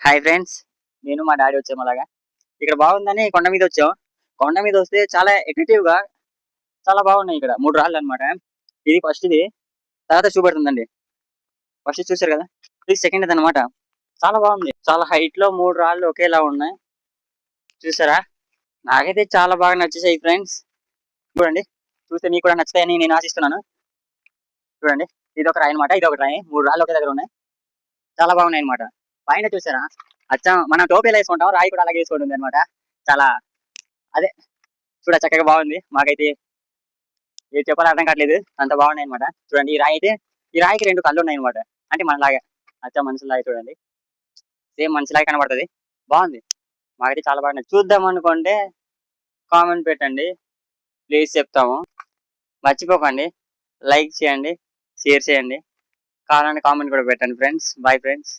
Hi friends, నేను మా daddy వచ్చాము అలాగా. ఇక్కడ బాగుందని కొండ మీద వచ్చాం. కొండ మీద వస్తే చాలా ఎఫెక్టివ్ గా చాలా బాగున్నాయి. ఇక్కడ 3 రాళ్ళు అన్నమాట. ఇది ఫస్ట్‌ది. తర్వాత చూపెడుతుందండి. ఫస్ట్ చూసారు కదా! ఇది సెకండ్‌ది అన్నమాట. చాలా బాగుంది. చాలా హైట్‌లో 3 రాళ్ళు ఒకేలా ఉన్నాయి. చూసారా? నాకైతే చాలా బాగా నచ్చేసాయి ఫ్రెండ్స్. చూడండి. చూస్తే మీకు కూడా నచ్చుతాయని నేను ఆశిస్తున్నాను. చూడండి. ఇదొక రాయి అన్నమాట. ఇదొక రాయి. 3 రాళ్ళు ఒకే దగ్గర ఉన్నాయి. చాలా బాగున్నాయన్నమాట. పైన చూసారా? అచ్చం మనం టోపీ ఎలా వేసుకుంటాం, రాయి కూడా అలాగే వేసుకొని ఉందన్నమాట. చాలా అదే చక్కగా బాగుంది. మాకైతే ఏది చెప్పాలో అర్థం కావట్లేదు. అంత బాగున్నాయన్నమాట. చూడండి ఈ రాయికి 2 కళ్ళు ఉన్నాయన్నమాట. అంటే మనలాగా అచ్చం మనుషుల్లాగా చూడండి. సేమ్ మనిషిలాగా కనబడుతది. బాగుంది. మాకైతే చాలా బాగా నచ్చింది. చూద్దాం అనుకుంటే కామెంట్ పెట్టండి. ప్లీజ్ చెప్తాము. మర్చిపోకండి. లైక్ చేయండి, షేర్ చేయండి. కావాలంటే కామెంట్ కూడా పెట్టండి ఫ్రెండ్స్. Bye friends.